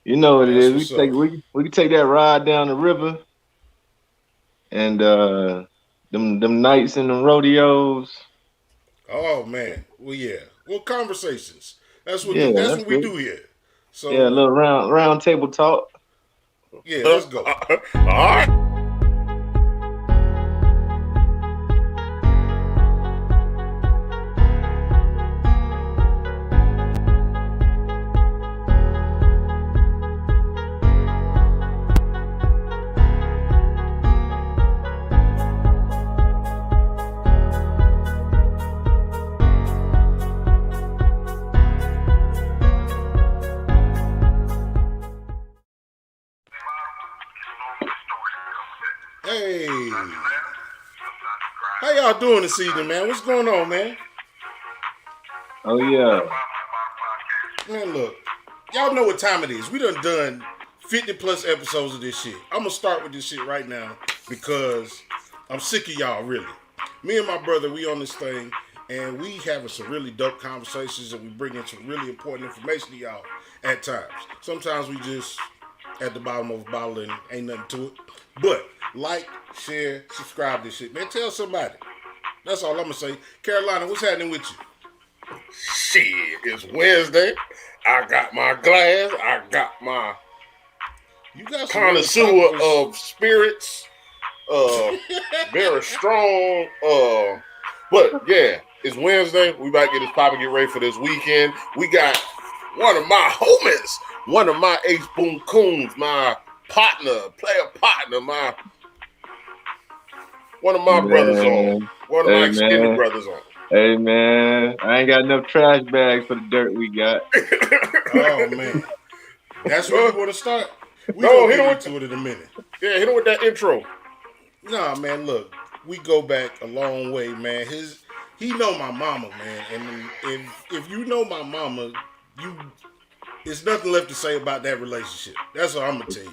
You know what it That's is. what's up. We can take that ride down the river and them nights in the rodeos. Oh man. Well, yeah. Well, conversations. Yeah, That's that's what we it. do here. Yeah, a So little round table talk. yeah, All let's go. right. Hey, how y'all doing this evening, man? What's going on, man? Oh yeah. Man, look, y'all know what time it is. We done 50 plus episodes of this shit. I'm gonna start with this shit right now because I'm sick of y'all, really. Me and my brother, we on this thing, and we having some really dope conversations, and we bringing some really important information to y'all at times. Sometimes we just at the bottom of a bottle and ain't nothing to it. But like, share, subscribe to this shit, man. Tell somebody. That's all I'm gonna say. Carolina, what's happening with you? Shit, it's Wednesday. I got my glass. I got my You got some real connoisseur topics. of spirits. Very strong. But yeah, it's Wednesday. We about to get this poppin', get ready for this weekend. We got one of my homies, one of my Ace Boom Coons, my partner, player partner, one of my brothers on, Man. one of my Hey extended man. brothers on. Hey man. I ain't got enough trash bags for the dirt we got. Oh man, that's where you want to start. We No, gonna hit get him with into it in a minute. hit him with that intro. Nah, man, look, we go back a long way, man. He know my mama, man, and if you know my mama, you it's nothing left to say about that relationship. That's all I'm gonna tell you.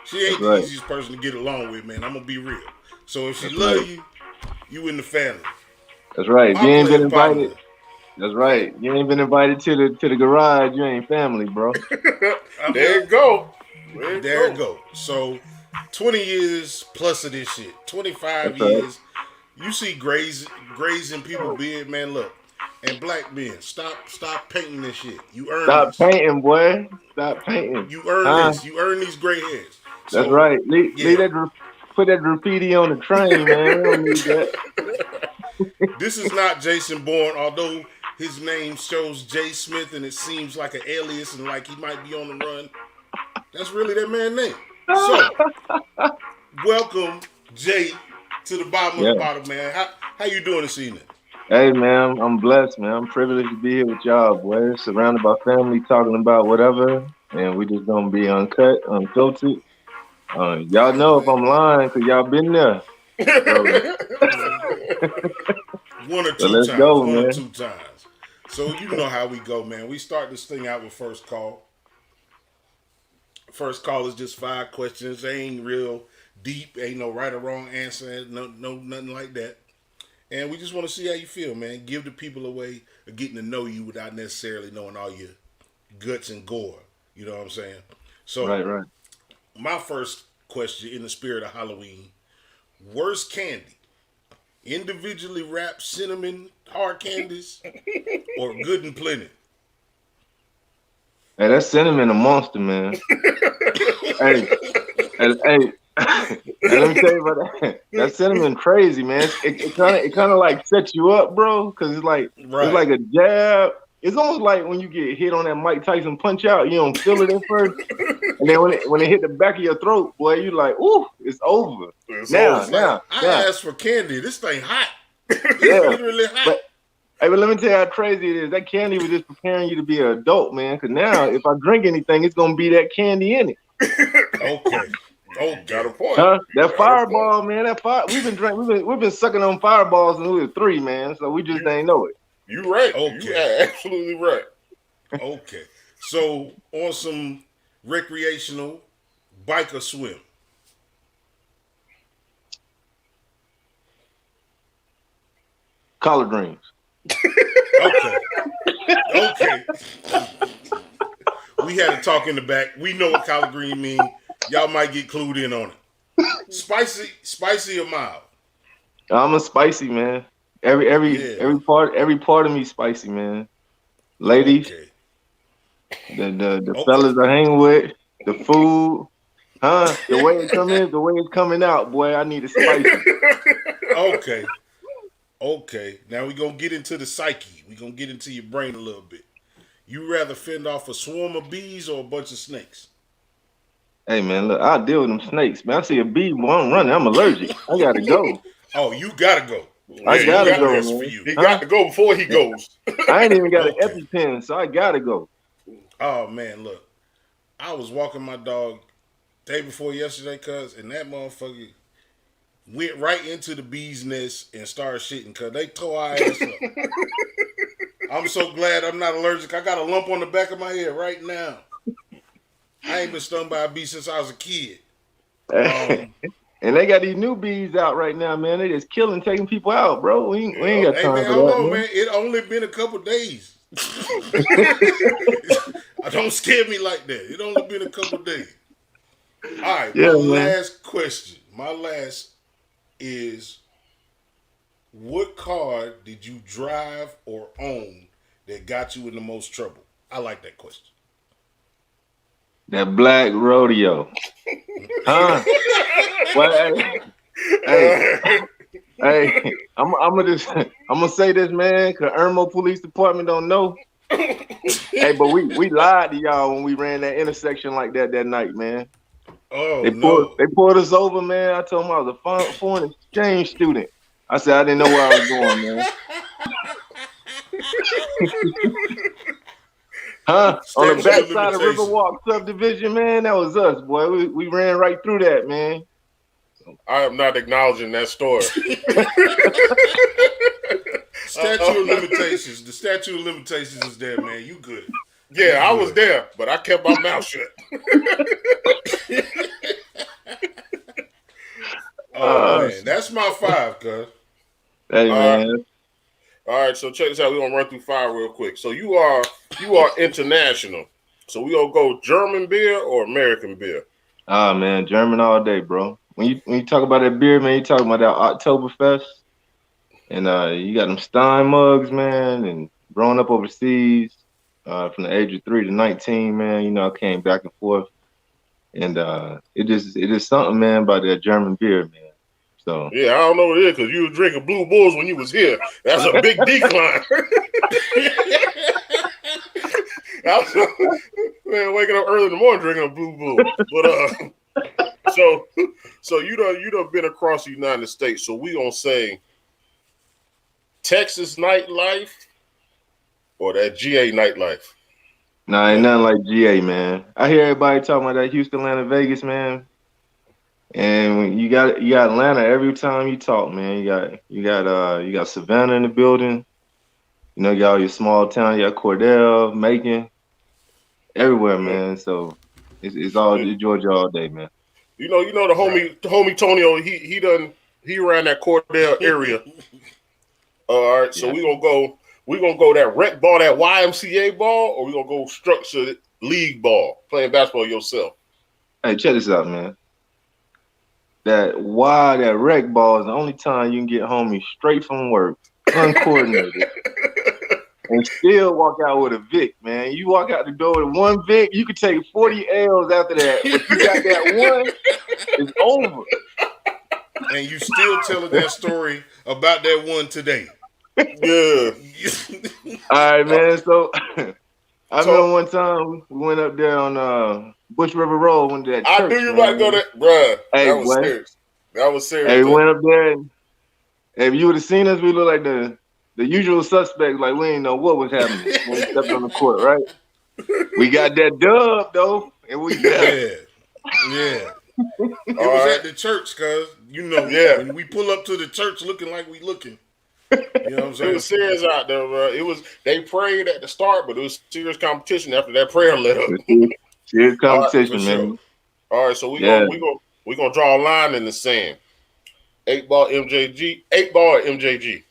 She That's ain't the right. easiest person to get along with, man. I'm gonna be real. So if she That's love right. you, you in the family. That's right. If My you ain't been player invited, partner, that's right. You ain't been invited to the garage, you ain't family, bro. I'm There you go. There you there it go. go. So 20 years plus of this shit. That's 25 right. years. You see grazing people beard, man. Look, and black men, stop painting this shit. You earn Stop this. painting, boy. Stop painting. You earn Huh? this. You earn these gray hairs. That's So right. Leave yeah, that put that graffiti on the train, man. We don't need that. this is not Jason Bourne, although his name shows Jay Smith and it seems like an alias and like he might be on the run. That's really that man's name. So welcome Jay to the bottom of the Yeah. bottom, man. How you doing this evening? Hey man, I'm blessed, man. I'm privileged to be here with y'all, boy. Surrounded by family talking about whatever, and we just gonna be uncut, unfiltered. Y'all Hey know if man, I'm lying, cause y'all been there. So, one or so two let's times, go, one or man. two times. So you know how we go, man. We start this thing out with first call. First call is just 5 questions. They ain't real deep. Ain't no right or wrong answer. No, nothing like that. And we just want to see how you feel, man. Give the people a way of getting to know you without necessarily knowing all your guts and gore. You know what I'm saying? So, Right, right. my first question, in the spirit of Halloween: worst candy, individually wrapped cinnamon hard candies, or good and plenty? Hey, that cinnamon a monster, man. Hey, hey. And let me tell you about that. That cinnamon crazy, man. It kind of like sets you up, bro, because it's Right. like a jab. It's almost like when you get hit on that Mike Tyson punch out, you don't feel it at first, and then when it hit the back of your throat, boy, you like, ooh, it's over. It's Now, It's over. like now, I now, asked for candy. This thing hot. It's yeah. literally hot. But hey, but let me tell you how crazy it is. That candy was just preparing you to be an adult, man. Because now, if I drink anything, it's gonna be that candy in it. Okay. You got Okay. a point. Huh? You That got a point. fireball, man. That fire. We've been sucking on fireballs since we were three, man. So we just You ain't know it. you right. You Okay. are absolutely right. Okay. So on some recreational bike or swim. Collard greens. Okay. Okay. We had a talk in the back. We know what collard green mean. Y'all might get clued in on it. Spicy or mild? I'm a spicy man. Every part of me spicy, man. Ladies, Okay. the fellas I hang with, the food, the way it come in, the way it's coming out, boy, I need it spicy. Okay. Now we're gonna get into the psyche. We're gonna get into your brain a little bit. You rather fend off a swarm of bees or a bunch of snakes? Hey man, look, I'll deal with them snakes, man. I see a bee, boy, I'm running. I'm allergic. I gotta go. Oh, you gotta go. I gotta go, man. For you. He got to go before he goes. I ain't even got an EpiPen, so I gotta go. Oh man, look. I was walking my dog day before yesterday, and that motherfucker went right into the bee's nest and started shitting, cause they tore our ass up. I'm so glad I'm not allergic. I got a lump on the back of my head right now. I ain't been stung by a bee since I was a kid. And they got these new bees out right now, man. They just killing, taking people out, bro. We ain't got time for hold that, on, man. It only been a couple days. Don't scare me like that. It only been a couple days. All right, my last question. My last is, what car did you drive or own that got you in the most trouble? I like that question. That black rodeo. Well, hey, I'm gonna say this, man, because Irmo Police Department don't know. Hey, but we lied to y'all when we ran that intersection like that night, man. Oh, they pulled us over, man. I told them I was a foreign exchange student. I said I didn't know where I was going, man. On the backside of Riverwalk subdivision, man, that was us, boy. We ran right through that, man. I am not acknowledging that story. Statute of limitations. The statute of limitations is there, man. You good. Yeah, I was there, but I kept my mouth shut. Man, that's my 5, cuz. Hey, man. All right, so check this out. We're gonna run through 5 real quick. So you are international. So we gonna go German beer or American beer? Man, German all day, bro. When you talk about that beer, man, you talking about that Oktoberfest. And you got them Stein mugs, man, and growing up overseas, from the age of 3 to 19, man, you know, I came back and forth. And it is something, man, about that German beer, man. So yeah, I don't know what it is because you were drinking Blue Bulls when you was here. That's a big decline. Man, waking up early in the morning drinking a Blue Bull. But so you done been across the United States. So we gonna say Texas nightlife or that GA nightlife? Nah, ain't nothing like GA, man. I hear everybody talking about that Houston, Atlanta, Vegas, man. And when you got Atlanta every time you talk, man. You got Savannah in the building. You know, you got all your small town. You got Cordell, Macon, everywhere, man. So it's all Georgia all day, man. You know the homie Tonio. He ran that Cordell area. All right, so we gonna go that rec ball, that YMCA ball, or we gonna go structured league ball, playing basketball yourself. Hey, check this out, man. That rec ball is the only time you can get homies straight from work, uncoordinated, and still walk out with a Vic, man. You walk out the door with one Vic, you could take 40 L's after that, but you got that one, it's over. And you still telling that story about that one today. Yeah. All right, man. So I remember one time we went up there on Bush River Road, went to that church. I knew you might go there, bruh. Hey, that was serious. That was serious. Hey, we went up there, and if you would have seen us, we look like the usual suspects. Like we didn't know what was happening when we stepped on the court, right? We got that dub though, and we yeah. It was at the church, cuz when we pull up to the church looking like we looking. You know what I'm saying? It was serious out there, bro. They prayed at the start, but it was serious competition after that prayer lit up. Serious competition, man. Sure. All right, so we gonna draw a line in the sand. 8-ball MJG, 8-ball MJG.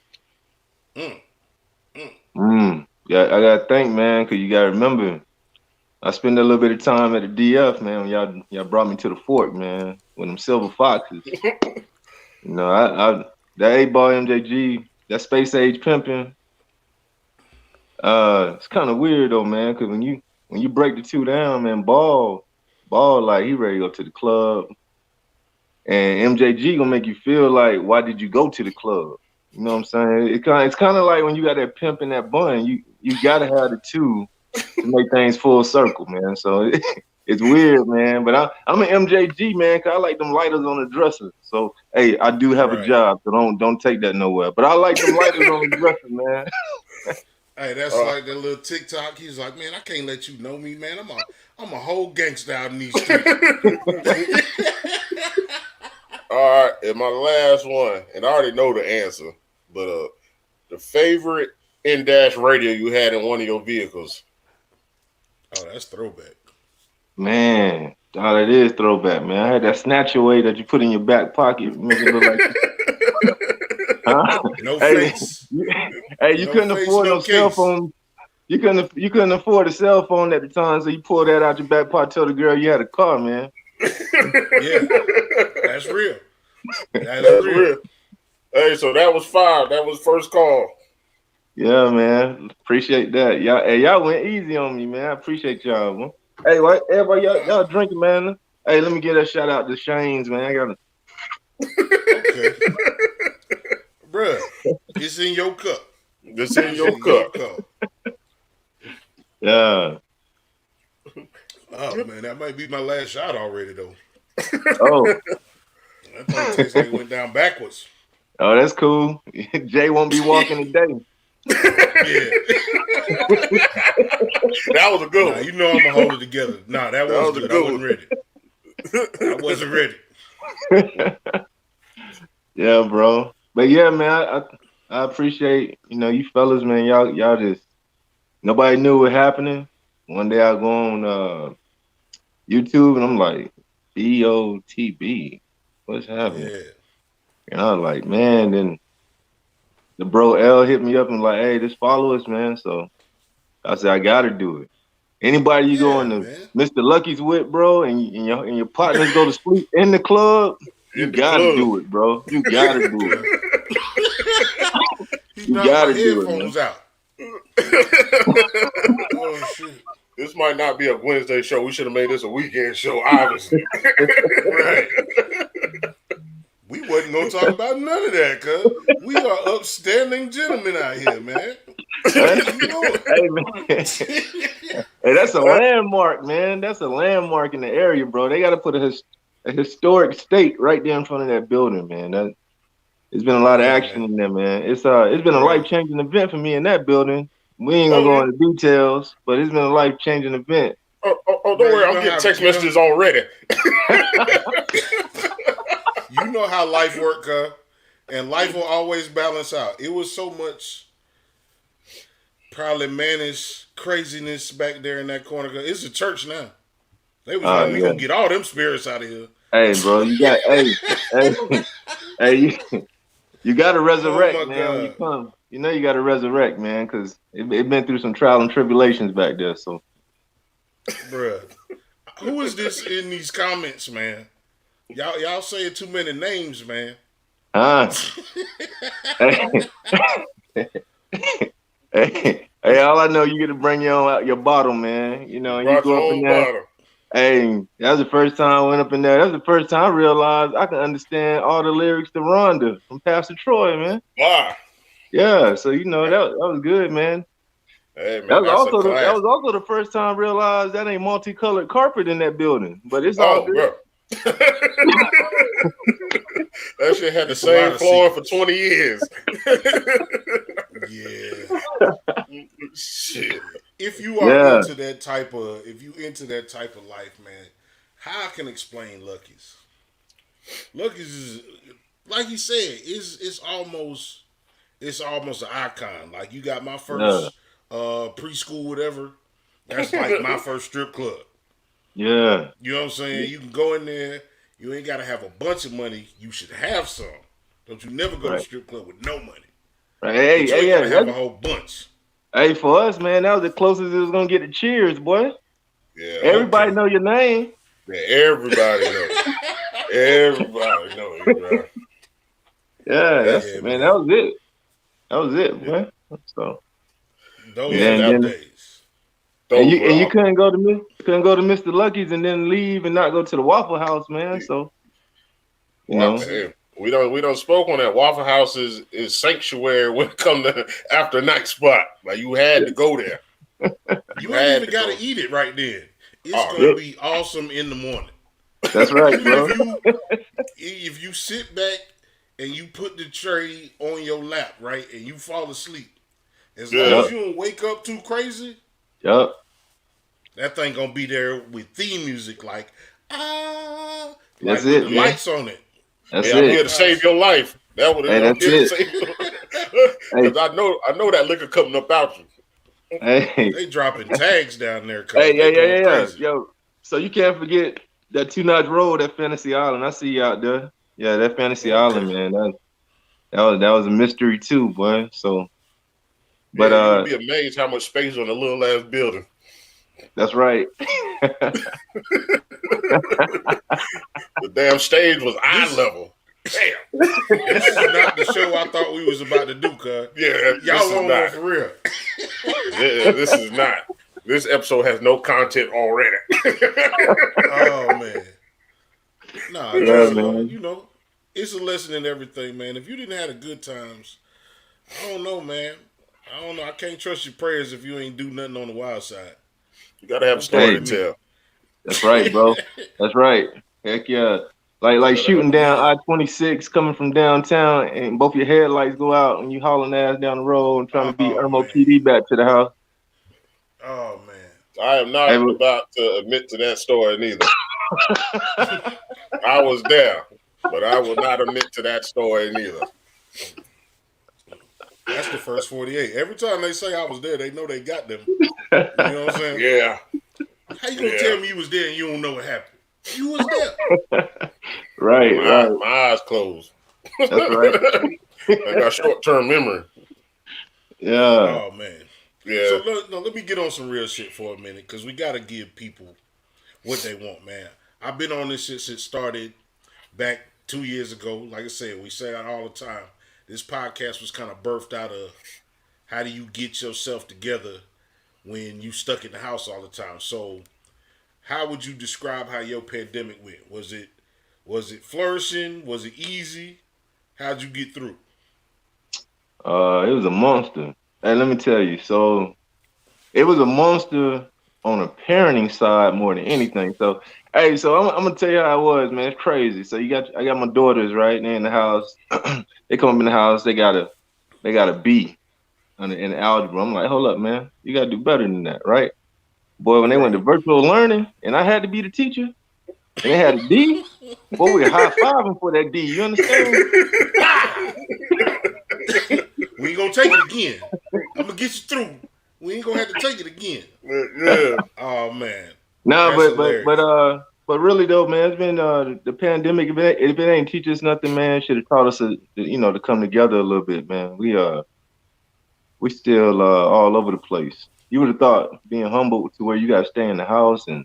Yeah, I gotta think, man, because you gotta remember, I spent a little bit of time at the DF, man. When y'all brought me to the fort, man. With them silver foxes. I that 8-ball MJG, that space age pimping. It's kind of weird though, man. Because when you break the two down, man, ball, like he ready to go to the club, and MJG gonna make you feel like, why did you go to the club? You know what I'm saying? It's kind of like when you got that pimp in that bun, you gotta have the two to make things full circle, man. So it's weird, man. But I'm an MJG, man, because I like them lighters on the dresser. So, hey, I do have a job, so don't take that nowhere. But I like them lighters on the dresser, man. Hey, that's like that little TikTok. He's like, man, I can't let you know me, man. I'm a whole gangster out in these streets. All right, and my last one, and I already know the answer, but the favorite in-dash radio you had in one of your vehicles. Oh, that's throwback. Man, that is throwback, man. I had that snatch away that you put in your back pocket, make it look like. No face. Hey, you couldn't afford no cell phone. You couldn't afford a cell phone at the time, so you pulled that out your back pocket. Tell the girl you had a car, man. Yeah, that's real. That's real. Hey, so that was 5. That was first call. Yeah, man. Appreciate that. Y'all went easy on me, man. I appreciate y'all, man. Hey, what? Everybody, y'all drinking, man. Hey, let me get a shout out to Shane's, man. I got Okay. Bruh, it's in your cup. It's in your cup. Yeah. Oh, man, that might be my last shot already, though. Oh. That thing tastes like it went down backwards. Oh, that's cool. Jay won't be walking today. Yeah. That was a good one. You know I'm going to hold it together. Nah, that was good. I wasn't ready. I wasn't ready. Yeah, bro. But yeah, man, I appreciate, you fellas, man. Y'all just, nobody knew what happening. One day I go on YouTube and I'm like, BOTB, what's happening? Yeah. And I was like, man, then the bro L hit me up and like, hey, just follow us, man. So I said, I gotta do it. Anybody you go into Mr. Lucky's with, bro, and your partners go to sleep in the club, you gotta do it, bro. You gotta do it. You gotta do it, headphones out. Oh shit. This might not be a Wednesday show. We should have made this a weekend show, obviously. Right. We wasn't gonna talk about none of that, cuz we are upstanding gentlemen out here, man. You know it. Hey, man. Hey, that's a landmark, man. That's a landmark in the area, bro. They gotta put a historic stake right there in front of that building, man. It's been a lot of action in there, man. It's been a life-changing event for me in that building. We ain't gonna go into details, but it's been a life-changing event. Oh, don't worry, I'm getting text messages already. You know how life works, and life will always balance out. It was so much probably mannish craziness back there in that corner. It's a church now. They was like, we gonna get all them spirits out of here. Hey, bro, you got you got to resurrect, man. When you come, you got to resurrect, man, because it been through some trial and tribulations back there. So, bruh, who is this in these comments, man? Y'all saying too many names, man. Hey, all I know, you get to bring your bottle, man. You go up in there. Bottle. Hey, that was the first time I went up in there. That was the first time I realized I can understand all the lyrics to Rhonda from Pastor Troy, man. Wow. Yeah, so that was good, man. Hey, man, that was also the first time I realized that ain't multicolored carpet in that building. But it's all good. Bro. That shit had the same floor for 20 years. Yeah. Shit. If you are into that type of life, man, how I can explain Lucky's? Lucky's is, like you said, it's almost an icon. Like, you got my first preschool, whatever. That's like my first strip club. Yeah. You know what I'm saying? You can go in there. You ain't got to have a bunch of money. You should have some. Don't you never go to a strip club with no money. Right. Hey, have a whole bunch. Hey, for us, man, that was the closest it was going to get to Cheers, boy. Yeah, Everybody know your name. Yeah, everybody know. Everybody know you, bro. Yeah, man. that was it. That was it, man. So those Yeah, are that the days. You couldn't go to Mr. Lucky's and then leave and not go to the Waffle House, man. So you know, hey, we don't spoke on that. Waffle House is sanctuary when it come to after night spot. Like you had to go there. You ain't even got to eat it right then. It's gonna be awesome in the morning. That's right, bro. If you sit back and you put the tray on your lap, right, and you fall asleep, as long as you don't wake up too crazy, yup, that thing gonna be there with theme music like that's with it, the man. lights on it. That's I'm here to save your life. That would that's it. Because I know that liquor coming up out you. Hey, they dropping tags down there. Yeah. Crazy. Yo, so you can't forget that 2-notch road at Fantasy Island. I see you out there. Yeah, that Fantasy Island, man. That was a mystery too, boy. So, but you would be amazed how much space on a little ass building. That's right. The damn stage was eye level. Damn. This is not the show I thought we was about to do, cuz. Yeah, y'all on one for real. This is not. This episode has no content already. Oh man. Nah, man. You know, it's a lesson in everything, man. If you didn't have the good times, I don't know, man. I don't know. I can't trust your prayers if you ain't do nothing on the wild side. You gotta have a story to tell. That's right, bro. That's right. Heck yeah. Like shooting down I-26 coming from downtown and both your headlights go out and you hauling ass down the road and trying to beat Irmo PD back to the house. Oh man. I am not about to admit to that story neither. I was there, but I will not admit to that story neither. That's the first 48. Every time they say I was there, they know they got them. You know what I'm saying? Yeah. How you gonna tell me you was there and you don't know what happened? You was there. Right. My eyes closed. That's right. I got short-term memory. Yeah. Oh man. Yeah. So let me get on some real shit for a minute, because we gotta give people what they want, man. I've been on this shit since it started back 2 years ago. Like I said, we say it all the time. This podcast was kind of birthed out of how do you get yourself together when you stuck in the house all the time. So how would you describe how your pandemic went? Was it flourishing? Was it easy? How'd you get through? It was a monster. Hey, let me tell you. So it was a monster on a parenting side more than anything. So hey, so I'm gonna tell you how it was, man. It's crazy. So I got my daughters, right? They're in the house. They come up in the house. They got a B in algebra. I'm like, hold up, man. You gotta do better than that, right? Boy, when they went to virtual learning and I had to be the teacher and they had a D, boy, we were high-fiving for that D. You understand? We ain't gonna take it again. I'm gonna get you through. We ain't gonna have to take it again. Yeah. Oh man. No, but really though, man, it's been the pandemic. If it ain't teach us nothing, man, should have taught us to come together a little bit, man. We still all over the place. You would have thought being humble to where you got to stay in the house and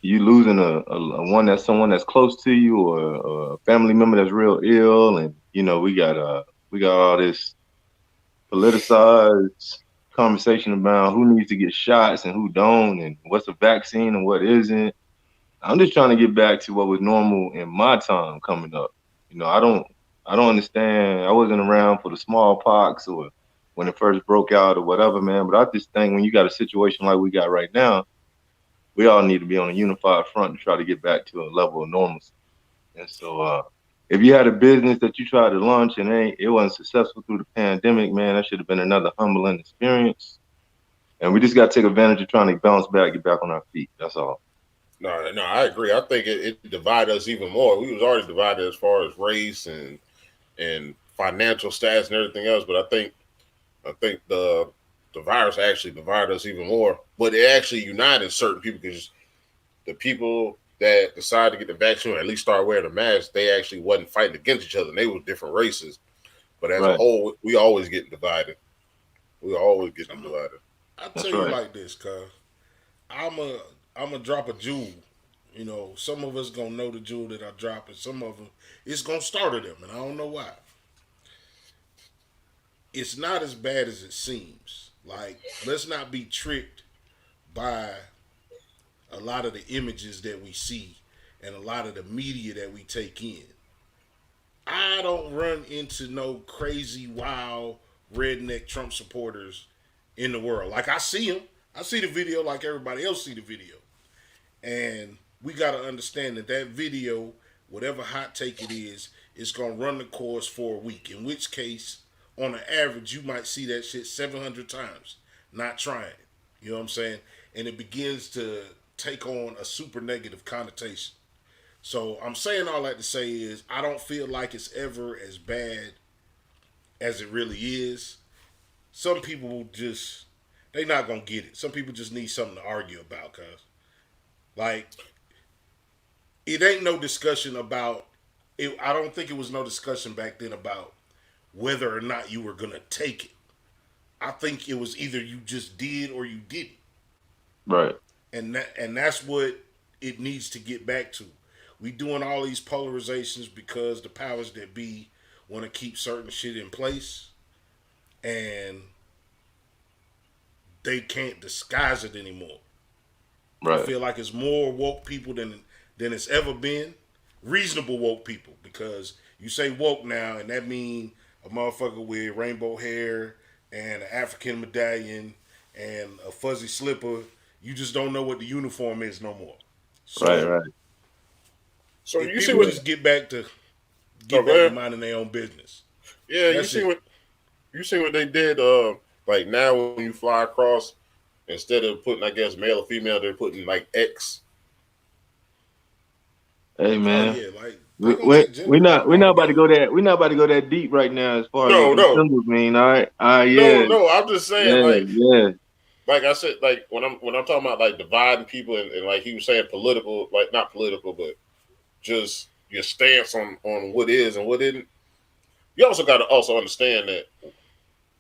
you losing a someone that's close to you or a family member that's real ill, and we got all this politicized conversation about who needs to get shots and who don't, and what's a vaccine and what isn't. I'm just trying to get back to what was normal in my time coming up. I don't understand. I wasn't around for the smallpox or when it first broke out or whatever, man. But I just think when you got a situation like we got right now, we all need to be on a unified front to try to get back to a level of normalcy. And so if you had a business that you tried to launch and it wasn't successful through the pandemic, man, that should have been another humbling experience. And we just got to take advantage of trying to bounce back, get back on our feet. That's all. No, I agree. I think it divided us even more. We was already divided as far as race and financial status and everything else, but I think the virus actually divided us even more. But it actually united certain people, because the people that decided to get the vaccine or at least start wearing a mask, they actually wasn't fighting against each other, and they were different races. But as a whole, we always get divided. We always get divided. I'll tell you like this, cuz. I'm a drop a jewel. You know, some of us gonna know the jewel that I drop, and some of them it's gonna startle them, and I don't know why. It's not as bad as it seems. Like, let's not be tricked by a lot of the images that we see and a lot of the media that we take in. I don't run into no crazy, wild, redneck Trump supporters in the world. Like, I see them. I see the video like everybody else see the video. And we got to understand that video, whatever hot take it is going to run the course for a week. In which case, on an average, you might see that shit 700 times, not trying. You know what I'm saying? And it begins to take on a super negative connotation. So I'm saying all that to say is I don't feel like it's ever as bad as it really is. Some people just, they not going to get it. Some people just need something to argue about, cuz. Like, it ain't no discussion about, it. I don't think it was no discussion back then about whether or not you were going to take it. I think it was either you just did or you didn't. Right. And that's what it needs to get back to. We doing all these polarizations because the powers that be want to keep certain shit in place, and they can't disguise it anymore. Right. I feel like it's more woke people than it's ever been. Reasonable woke people, because you say woke now, and that mean a motherfucker with rainbow hair and an African medallion and a fuzzy slipper. You just don't know what the uniform is no more. So, right. So if you people see what just get back to minding their own business. Yeah, you see what they did. Like now when you fly across, instead of putting, I guess, male or female, they're putting like X. Hey man, yeah, like we're not about to go that deep right now as far as what the symbols mean. All right, yeah. No, I'm just saying, yeah. Like I said, like when I'm talking about like dividing people and like he was saying political, like not political, but just your stance on what is and what isn't. You also got to also understand that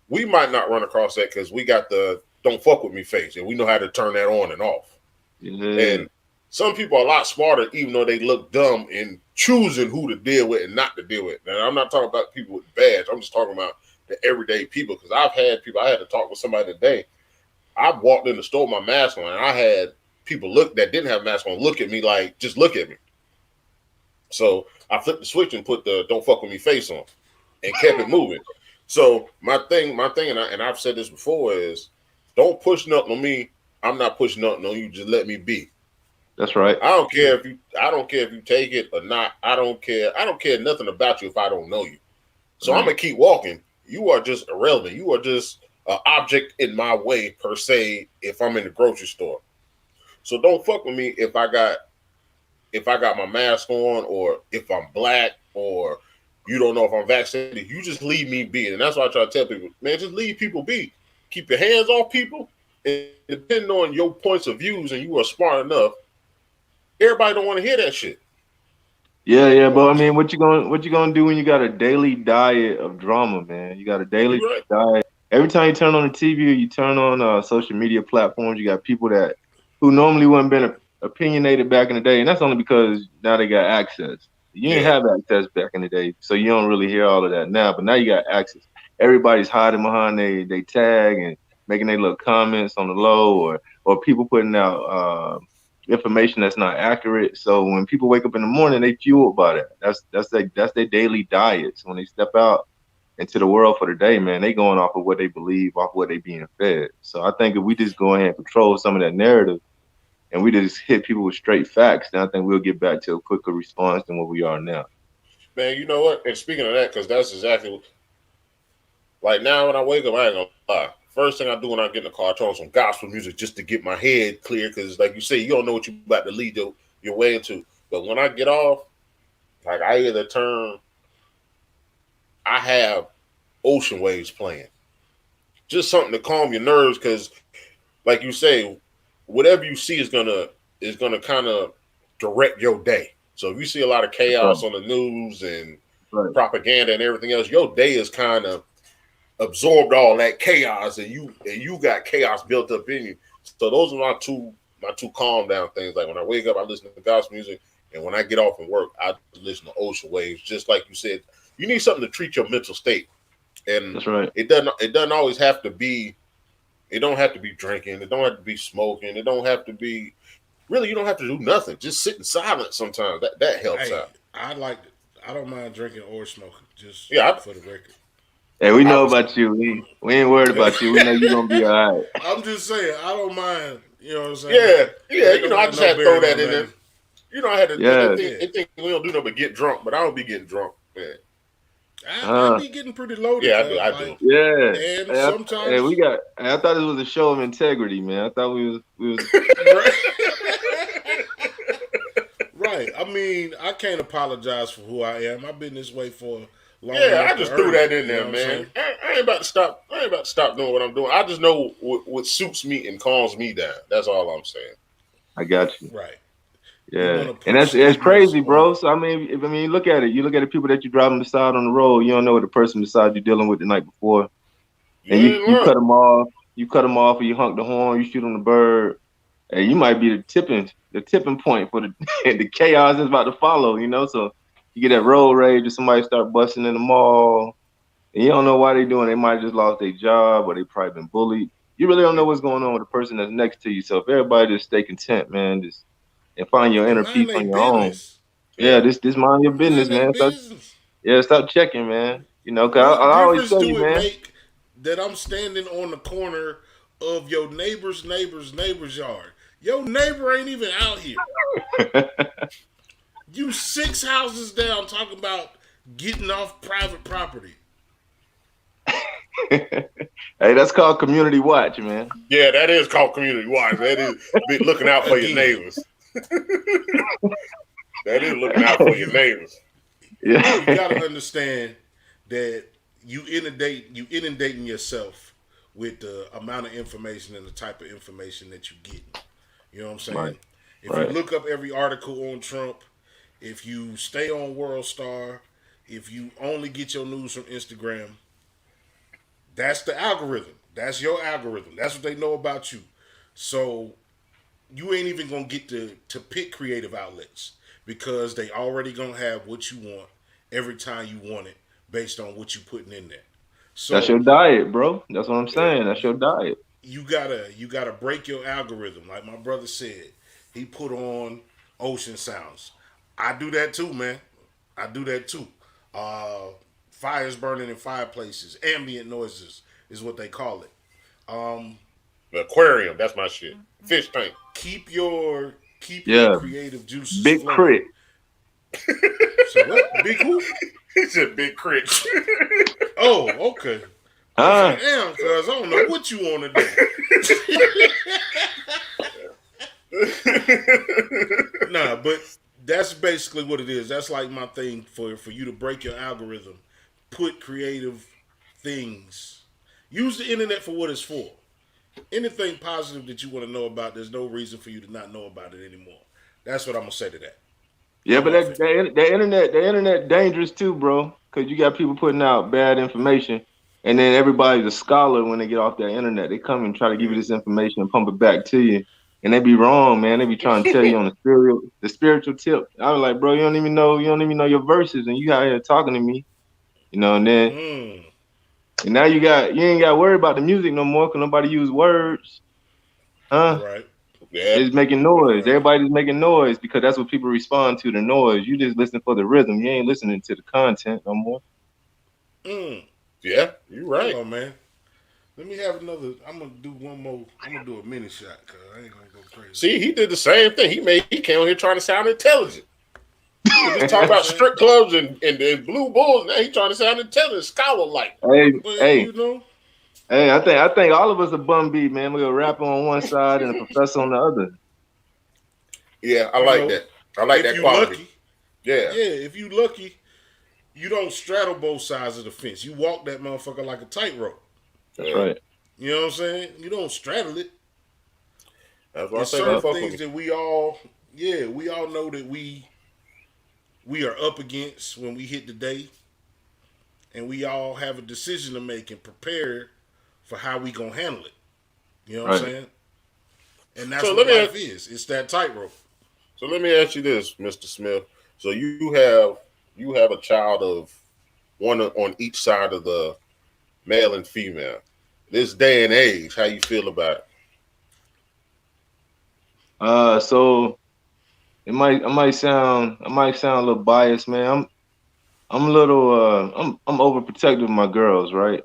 we might not run across that because we got the "don't fuck with me" face, and we know how to turn that on and off. Yeah. And some people are a lot smarter, even though they look dumb, in choosing who to deal with and not to deal with. And I'm not talking about people with badge. I'm just talking about the everyday people, because I've had people. I had to talk with somebody today. I walked in the store with my mask on, and I had people that didn't have masks on look at me like, just look at me. So I flipped the switch and put the "don't fuck with me" face on and kept it moving. So my thing, and I've said this before, is don't push nothing on me. I'm not pushing nothing on you. Just let me be. That's right. I don't care if you take it or not. I don't care nothing about you if I don't know you. So I'm gonna keep walking. You are just irrelevant. You are just an object in my way, per se, if I'm in the grocery store. So don't fuck with me if I got my mask on, or if I'm black, or you don't know if I'm vaccinated. You just leave me be. And that's why I try to tell people, man, just leave people be. Keep your hands off people. And depending on your points of views, and you are smart enough, everybody don't want to hear that shit. Yeah, but I mean, what you gonna do when you got a daily diet of drama, man? You got a daily diet. Every time you turn on the TV or you turn on social media platforms, you got people who normally wouldn't been opinionated back in the day, and that's only because now they got access. You didn't have access back in the day, so you don't really hear all of that now. But now you got access. Everybody's hiding behind they tag and making their little comments on the low, or people putting out information that's not accurate. So when people wake up in the morning, they fueled by that. That's their daily diet. So when they step out into the world for the day, man, they going off of what they believe, off what they being fed. So I think if we just go ahead and control some of that narrative, and we just hit people with straight facts, then I think we'll get back to a quicker response than what we are now. Man, you know what? And speaking of that, because that's exactly what, like now when I wake up, I ain't gonna lie. First thing I do when I get in the car, I turn on some gospel music just to get my head clear, because like you say, you don't know what you're about to lead your way into. But when I get off, like I have ocean waves playing. Just something to calm your nerves, because like you say, whatever you see is gonna kind of direct your day. So if you see a lot of chaos on the news and propaganda and everything else, your day is kind of absorbed all that chaos, and you got chaos built up in you. So those are my two calm down things. Like when I wake up, I listen to gospel music, and when I get off from work, I listen to ocean waves. Just like you said, you need something to treat your mental state, and That's right. it doesn't always have to be. It don't have to be drinking. It don't have to be smoking. It don't have to be. Really, you don't have to do nothing. Just sit in silence sometimes. That helps out. I like it. I don't mind drinking or smoking. Just for the record. Hey, we know about you. We ain't worried about you. We know you're gonna be all right. I'm just saying, I don't mind. You know what I'm saying? Yeah. You know, I just had to throw that in there. You know, I had to. Yeah. They think we don't do nothing but get drunk, but I don't be getting drunk, man. I be getting pretty loaded. Yeah, I do. Yeah. And sometimes I thought it was a show of integrity, man. I thought we was right. I mean, I can't apologize for who I am. I've been this way for long. Yeah, I just threw that in there, man. I ain't about to stop. I ain't about to stop doing what I'm doing. I just know what suits me and calms me down. That's all I'm saying. I got you. Right. Yeah, and it's crazy, bro. So I mean, you look at it. You look at the people that you driving beside on the road. You don't know what the person beside you dealing with the night before, and you cut them off. You cut them off, or you honk the horn. You shoot on the bird, and you might be the tipping point for the the chaos that's about to follow. You know, so you get that road rage, or somebody start busting in the mall, and you don't know why they doing. They might have just lost their job, or they probably been bullied. You really don't know what's going on with the person that's next to you. So if everybody just stay content, man, just and find your inner peace on your own. Yeah, this mind your business, man. Stop checking, man. You know, cause I always tell you, man. Make that I'm standing on the corner of your neighbor's yard. Your neighbor ain't even out here. You 6 houses down talking about getting off private property. Hey, that's called community watch, man. Yeah, that is called community watch. That is looking out for your neighbors. That is looking out for your neighbors. Yeah. You gotta understand that you inundating yourself with the amount of information and the type of information that you get. You know what I'm saying? Right. If you look up every article on Trump, if you stay on World Star, if you only get your news from Instagram, that's the algorithm. That's your algorithm. That's what they know about you. So you ain't even gonna get to pick creative outlets because they already gonna have what you want every time you want it based on what you putting in there. So that's your diet, bro. That's what I'm saying. That's your diet. You gotta break your algorithm. Like my brother said, he put on ocean sounds. I do that too, man. I do that too. Fires burning in fireplaces, ambient noises is what they call it. The aquarium, that's my shit. Fish tank. Keep your creative juices Big flowing. Crit. So what? Big who? He said big crit. Oh, okay. Damn, cuz I don't know what you want to do. Nah, but that's basically what it is. That's like my thing for you to break your algorithm. Put creative things. Use the internet for what it's for. Anything positive that you want to know about, there's no reason for you to not know about it anymore. That's what I'm gonna say to that. Yeah, but the internet dangerous too, bro. Because you got people putting out bad information, and then everybody's a scholar when they get off that internet. They come and try to give you this information and pump it back to you, and they be wrong, man. They be trying to tell you on the spiritual tip. I was like, bro, you don't even know your verses, and you out here talking to me, you know. And then and now you ain't got to worry about the music no more because nobody use words, huh? Right. Yeah. It's making noise. Right. Everybody's making noise because that's what people respond to, the noise. You just listen for the rhythm. You ain't listening to the content no more. Yeah, you're right. Hold on, man. Let me have another. I'm gonna do one more. I'm gonna do a mini shot because I ain't gonna go crazy. See, he did the same thing. He came on here trying to sound intelligent. He just talking about strip clubs and blue bulls. Now he trying to sound intelligent, scholar-like. Hey, you know. Hey, I think all of us are bum B, man. We're a rapper on one side and a professor on the other. Yeah, I like that. I like that quality. Lucky, yeah, if you lucky, you don't straddle both sides of the fence. You walk that motherfucker like a tightrope. That's right. You know what I'm saying? You don't straddle it. That's what I say. Certain things that we all know that we are up against when we hit the day, and we all have a decision to make and prepare for how we gonna handle it. You know what I'm saying? And that's what life is. It's that tightrope. So let me ask you this, Mr. Smith. So you have a child of one on each side of the male and female. This day and age, how you feel about it? So I might sound a little biased, man. I'm a little I'm overprotective of my girls, right?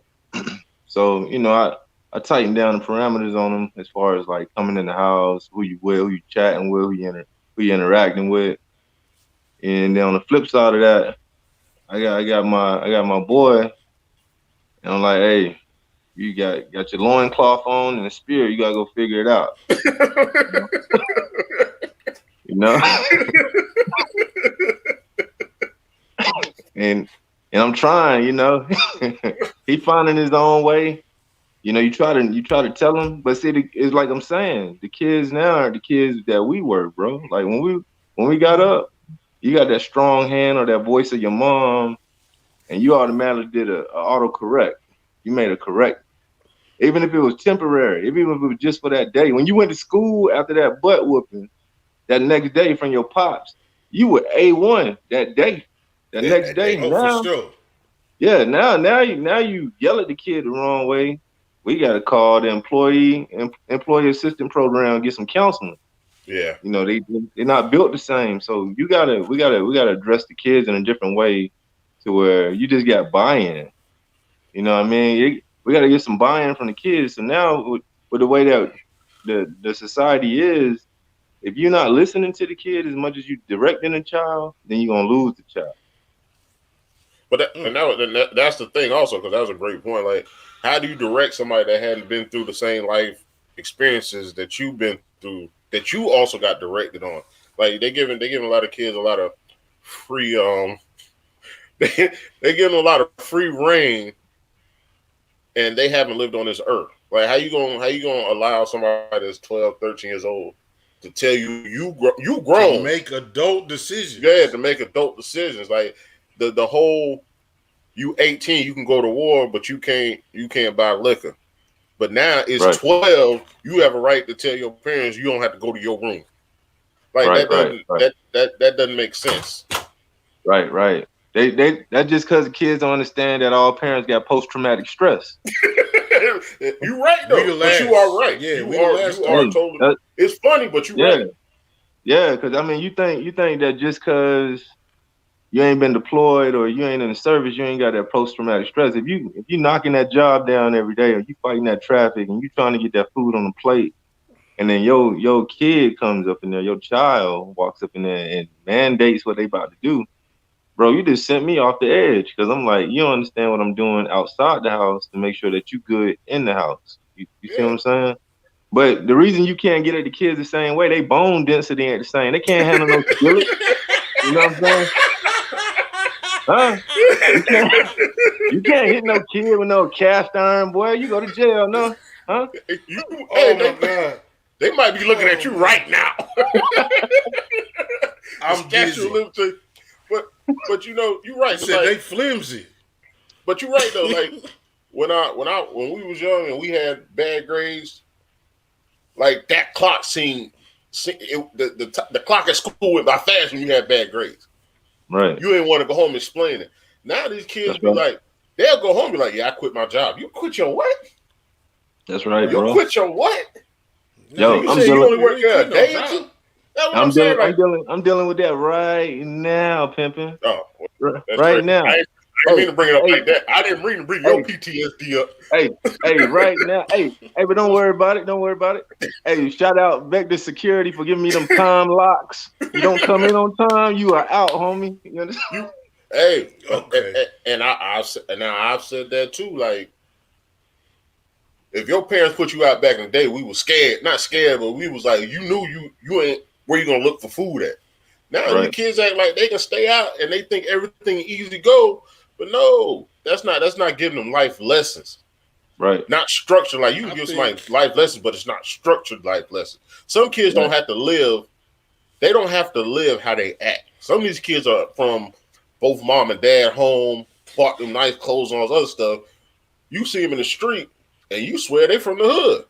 So, you know, I tighten down the parameters on them as far as like coming in the house, who you chatting with, who you interacting with. And then on the flip side of that, I got my boy, and I'm like, hey, you got your loincloth on and the spear, you gotta go figure it out. You know? and I'm trying, you know. He finding his own way. You know, you try to tell him, but see, it's like I'm saying, the kids now are the kids that we were, bro. Like when we got up, you got that strong hand or that voice of your mom, and you automatically did a autocorrect. You made a correct, even if it was temporary, even if it was just for that day. When you went to school after that butt whooping, that next day from your pops, you were A1 that day. That next day, now, for sure. Yeah, now you yell at the kid the wrong way. We got to call the employee assistant program, get some counseling. Yeah, you know they're not built the same. So we gotta address the kids in a different way, to where you just got buy-in. You know what I mean? We got to get some buy-in from the kids. So now with the way that the society is, if you're not listening to the kid as much as you directing the child, then you're gonna lose the child. But that's the thing also, because that was a great point. Like, how do you direct somebody that hadn't been through the same life experiences that you've been through, that you also got directed on? Like, they giving a lot of kids a lot of free they giving them a lot of free reign, and they haven't lived on this earth. Like, how you gonna allow somebody that's 12, 13 years old to tell you grown, to make adult decisions? Yeah, to make adult decisions. Like, the whole, you 18, you can go to war, but you can't buy liquor. But now it's right. 12, you have a right to tell your parents you don't have to go to your room. Like, that doesn't make sense. Right. They that's just because the kids don't understand that all parents got post-traumatic stress. You're right though. But you are right. Yeah, you are totally. It's funny, but you're right. Yeah, because I mean, you think that just because you ain't been deployed or you ain't in the service, you ain't got that post-traumatic stress. If you knocking that job down every day, or you fighting that traffic, and you trying to get that food on the plate, and then your kid comes up in there, your child walks up in there and mandates what they about to do, bro, you just sent me off the edge, because I'm like, you don't understand what I'm doing outside the house to make sure that you good in the house. You see what I'm saying? But the reason you can't get at the kids the same way, they bone density ain't the same. They can't handle no skillet. You know what I'm saying? Huh? You can't hit no kid with no cast iron, boy. You go to jail, no? Huh? God. They might be looking at you right now. I'm dizzy. But you know, you're right. You said they flimsy. But you're right though. Like when we was young and we had bad grades, like that clock the clock at school went by fast when you had bad grades. Right. You didn't want to go home and explain it. Now these kids like, they'll go home and be like, yeah, I quit my job. You quit your what? That's right, bro. You quit your what? Yo, you say you only work a day or two? I'm dealing with that right now, pimping. Oh, right now. I didn't mean to bring it up like that. I didn't mean to bring your PTSD up. Hey, right now. Hey, but don't worry about it. Hey, shout out Vector Security for giving me them time locks. You don't come in on time, you are out, homie. You understand? Okay. And I've said that too. Like, if your parents put you out back in the day, we was scared. Not scared, but we was like, you knew you ain't where you gonna look for food at. Now the kids act like they can stay out and they think everything easy go. But no, that's not giving them life lessons. Right. Not structured. Like, you can give somebody life lessons, but it's not structured life lessons. Some kids don't have to live. They don't have to live how they act. Some of these kids are from both mom and dad home, bought them nice clothes and all this other stuff. You see them in the street and you swear they from the hood.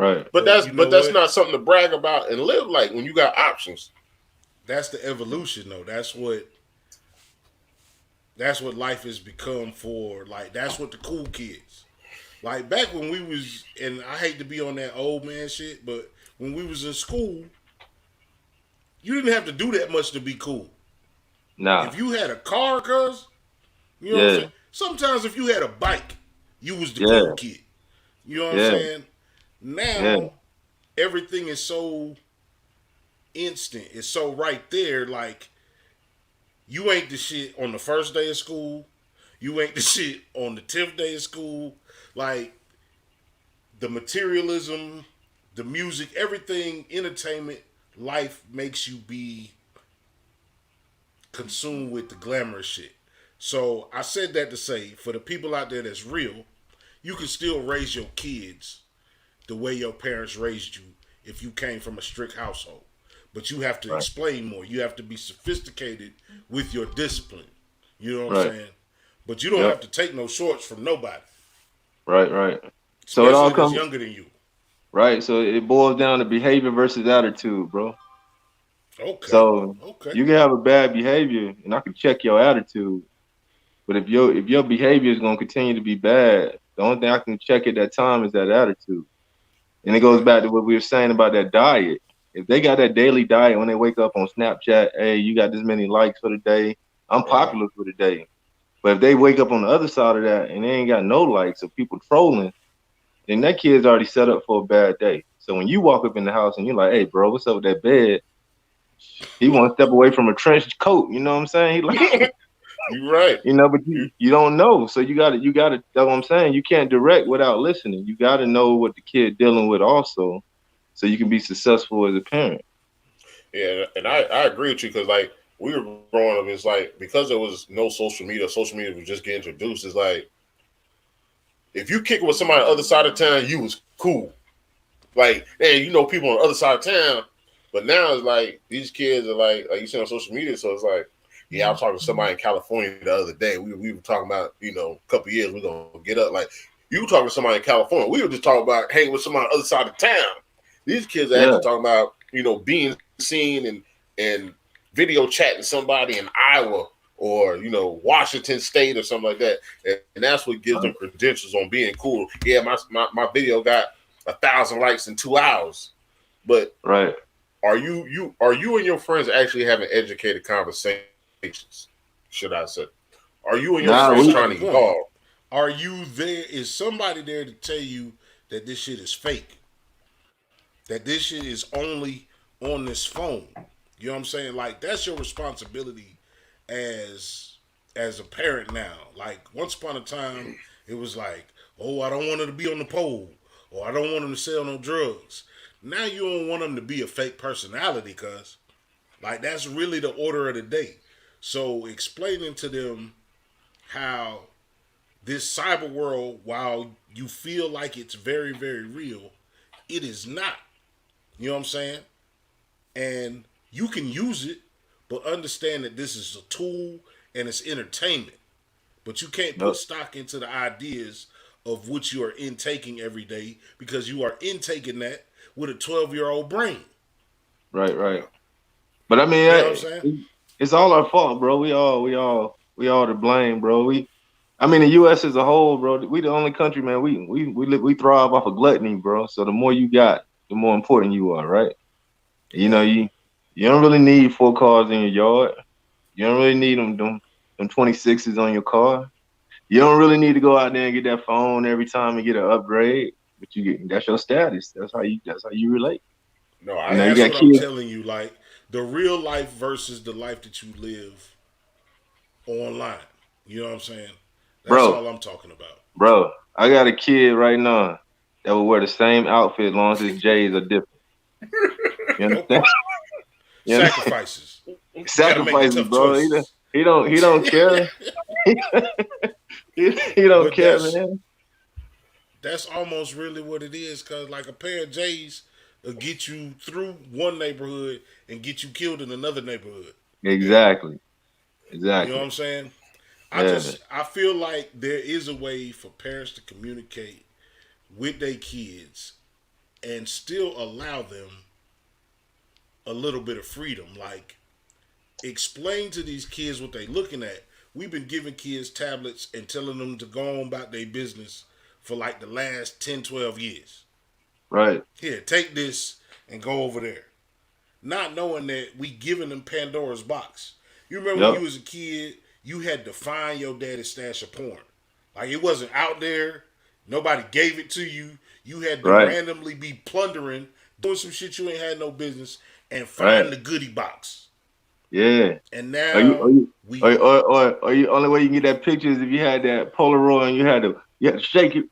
Right. But that's not something to brag about and live like when you got options. That's the evolution, though. That's what life has become for. Like, that's what the cool kids. Like, back when we was, and I hate to be on that old man shit, but when we was in school, you didn't have to do that much to be cool. Nah. If you had a car, cuz, you know what I'm saying? Sometimes if you had a bike, you was the cool kid. You know what I'm saying? Now, everything is so instant. It's so right there. Like, you ain't the shit on the first day of school. You ain't the shit on the 10th day of school. Like, the materialism, the music, everything, entertainment, life makes you be consumed with the glamorous shit. So I said that to say, for the people out there that's real, you can still raise your kids the way your parents raised you if you came from a strict household. But you have to explain more. You have to be sophisticated with your discipline. You know what I'm saying? But you don't have to take no shorts from nobody. Right. Especially So it all comes younger than you. Right. So it boils down to behavior versus attitude, bro. Okay. So you can have a bad behavior, and I can check your attitude. But if your behavior is gonna continue to be bad, the only thing I can check at that time is that attitude. And it goes back to what we were saying about that diet. If they got that daily diet when they wake up on Snapchat, hey, you got this many likes for the day, I'm popular for the day. But if they wake up on the other side of that and they ain't got no likes or people trolling, then that kid's already set up for a bad day. So when you walk up in the house and you're like, hey, bro, what's up with that bed? He want to step away from a trench coat. You know what I'm saying? He like, you're right. You know, but you don't know. So you gotta, that's what I'm saying. You can't direct without listening. You gotta know what the kid dealing with also, so you can be successful as a parent. Yeah, and I agree with you because like we were growing up, it's like because there was no social media was just getting introduced. It's like if you kick it with somebody on the other side of town, you was cool. Like, hey, you know people on the other side of town, but now it's like these kids are like you see on social media, so it's like, yeah, I was talking to somebody in California the other day. We were talking about, you know, a couple of years we're gonna get up. Like you were talking to somebody in California. We were just talking about hanging with somebody on the other side of town. These kids are actually talking about, you know, being seen and video chatting somebody in Iowa or, you know, Washington State or something like that. And that's what gives them credentials on being cool. Yeah, my video got 1,000 likes in 2 hours. But are you and your friends actually having educated conversations? Should I say? Are you and your friends trying to evolve? Are you there? Is somebody there to tell you that this shit is fake? That this shit is only on this phone? You know what I'm saying? Like, that's your responsibility as a parent now. Like, once upon a time, it was like, oh, I don't want her to be on the pole, or I don't want them to sell no drugs. Now you don't want them to be a fake personality, cuz. Like, that's really the order of the day. So explaining to them how this cyber world, while you feel like it's very, very real, it is not. You know what I'm saying? And you can use it, but understand that this is a tool and it's entertainment. But you can't put stock into the ideas of what you are intaking every day, because you are intaking that with a 12-year-old brain. Right. But I mean, you know what I'm saying? It's all our fault, bro. We all to blame, bro. I mean, the U.S. as a whole, bro. We the only country, man. We thrive off of gluttony, bro. So the more you got, the more important you are, right? You know, you don't really need 4 cars in your yard. You don't really need them 26s on your car. You don't really need to go out there and get that phone every time and get an upgrade. But that's your status. That's how you relate. No, that's what I'm telling you. Like, the real life versus the life that you live online. You know what I'm saying? That's all I'm talking about. Bro, I got a kid right now that will wear the same outfit as long as his J's are different. You understand? Sacrifices. Sacrifices, bro. He don't care. he don't care, man. That's almost really what it is, because like a pair of J's will get you through one neighborhood and get you killed in another neighborhood. Exactly. You know what I'm saying? I feel like there is a way for parents to communicate with their kids and still allow them a little bit of freedom. Like, explain to these kids what they looking at. We've been giving kids tablets and telling them to go on about their business for like the last 10, 12 years. Right. Here, take this and go over there. Not knowing that we giving them Pandora's box. You remember when you was a kid, you had to find your daddy's stash of porn. Like, it wasn't out there. Nobody gave it to you. You had to randomly be plundering, doing some shit you ain't had no business, and find the goodie box. Yeah. And now or you only way you can get that picture is if you had that Polaroid and you had to shake it.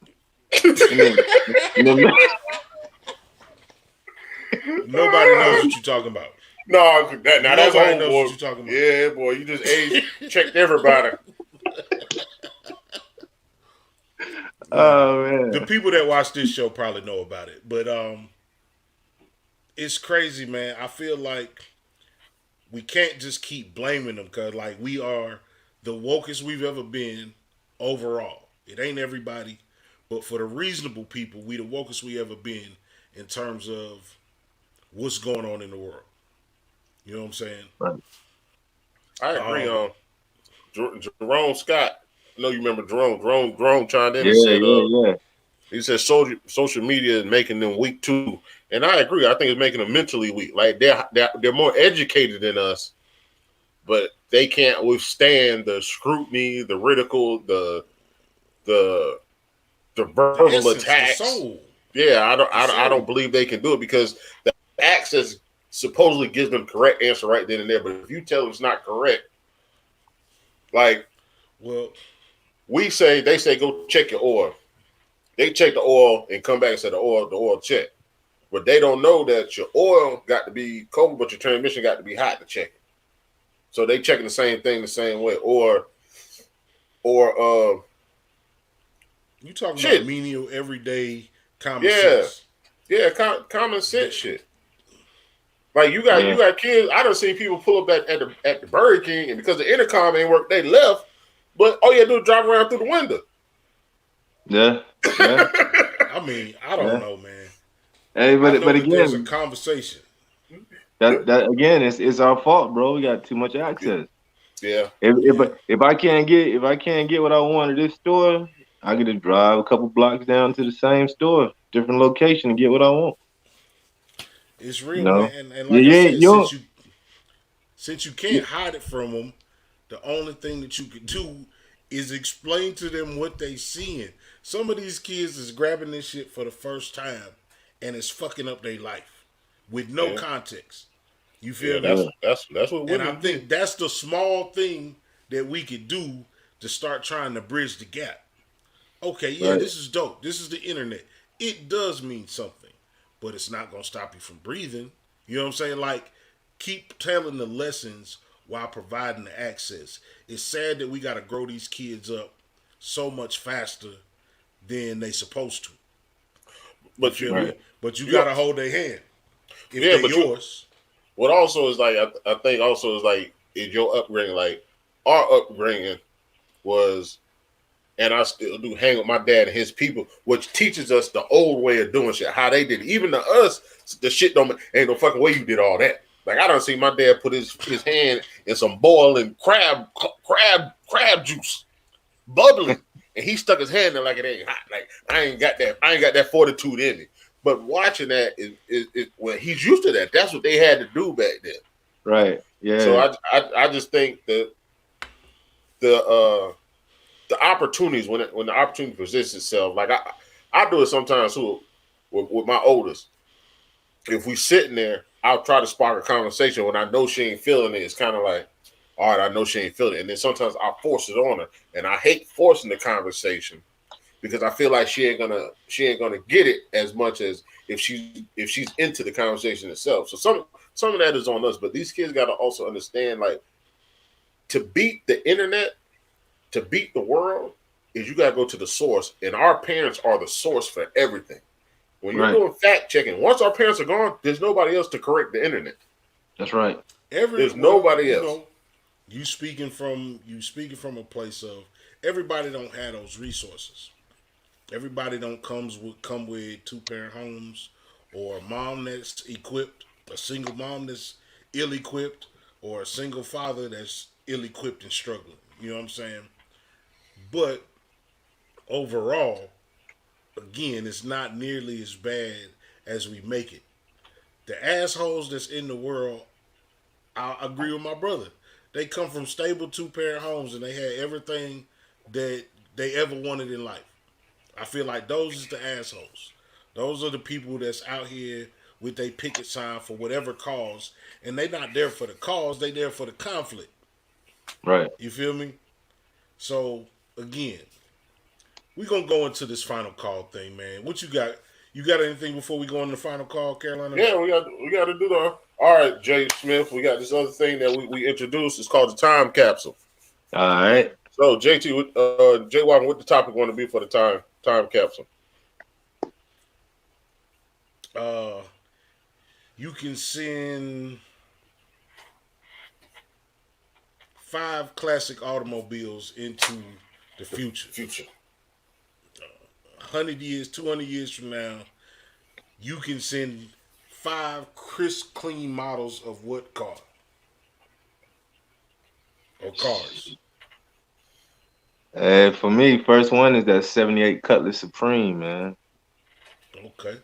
Nobody knows what you're talking about. No, that's Nobody old, knows boy. What you're talking about. Yeah, boy, you just age checked everybody. Oh man, the people that watch this show probably know about it, but it's crazy, man. I feel like we can't just keep blaming them because, like, we are the wokest we've ever been overall. It ain't everybody, but for the reasonable people, we the wokest we ever been in terms of what's going on in the world. You know what I'm saying? Right. I agree. Jerome Scott. I know you remember Jerome. Jerome chimed in and said, he said social media is making them weak too, and I agree. I think it's making them mentally weak. Like they're more educated than us, but they can't withstand the scrutiny, the ridicule, the verbal attacks. Yeah, I don't believe they can do it because the access supposedly gives them correct answer right then and there. But if you tell them it's not correct, like, well, they say go check your oil. They check the oil and come back and say the oil check. But they don't know that your oil got to be cold, but your transmission got to be hot to check it. So they checking the same thing the same way. Or you talking about menial everyday common sense. Yeah, common sense shit. Like you got kids. I done seen people pull up at the Burger King, and because the intercom ain't work, they left. But all you gotta do is drive around through the window. Yeah. I mean, I don't know, man. Hey, but again, there's a conversation. That again, it's our fault, bro. We got too much access. Yeah. If I can't get what I want at this store, I get to drive a couple blocks down to the same store, different location, and get what I want. It's real, man. And like I said, since you can't hide it from them, the only thing that you can do is explain to them what they seeing. Some of these kids is grabbing this shit for the first time, and it's fucking up their life with no context. You feel me? That's what. And I think that's the small thing that we could do to start trying to bridge the gap. Okay, this is dope. This is the internet. It does mean something, but it's not gonna stop you from breathing. You know what I'm saying? Like, keep telling the lessons while providing the access. It's sad that we got to grow these kids up so much faster than they supposed to. But you got to hold their hand. If they're yours. What also is like, I think also is like, is your upbringing, like our upbringing was, and I still do hang with my dad and his people, which teaches us the old way of doing shit, how they did it. Even to us, the shit ain't no fucking way you did all that. Like, I done seen my dad put his hand in some boiling crab juice, bubbling, and he stuck his hand in like it ain't hot. Like, I ain't got that fortitude in me. But watching that is well, he's used to that. That's what they had to do back then. Right. Yeah. So I just think that the opportunities when the opportunity presents itself, like I do it sometimes too with my oldest. If we sitting there, I'll try to spark a conversation when I know she ain't feeling it. It's kind of like, all right, I know she ain't feeling it. And then sometimes I'll force it on her. And I hate forcing the conversation because I feel like she ain't gonna get it as much as if she's into the conversation itself. So some of that is on us, but these kids gotta also understand, like, to beat the internet, to beat the world, is you gotta go to the source. And our parents are the source for everything. When you're doing fact checking, once our parents are gone, there's nobody else to correct the internet. That's right. There's nobody else. You speaking from a place of everybody don't have those resources. Everybody don't come with 2-parent homes or a mom that's equipped, a single mom that's ill-equipped, or a single father that's ill-equipped and struggling. You know what I'm saying? But overall, again, it's not nearly as bad as we make it. The assholes that's in the world, I agree with my brother. They come from stable two-parent homes and they had everything that they ever wanted in life. I feel like those is the assholes. Those are the people that's out here with their picket sign for whatever cause, and they not there for the cause. They there for the conflict. Right. You feel me? So again, we gonna go into this final call thing, man. What you got? You got anything before we go on the final call, Carolina? Yeah, we got to do the. All right, Jay Smith. We got this other thing that we introduced. It's called the Time Capsule. All right. So JT, Jay Walker, what the topic going to be for the time capsule? You can send 5 classic automobiles into the future. 100 years, 200 years from now, you can send 5 crisp, clean models of what car? Or cars? For me, first one is that 78 Cutlass Supreme, man. Okay.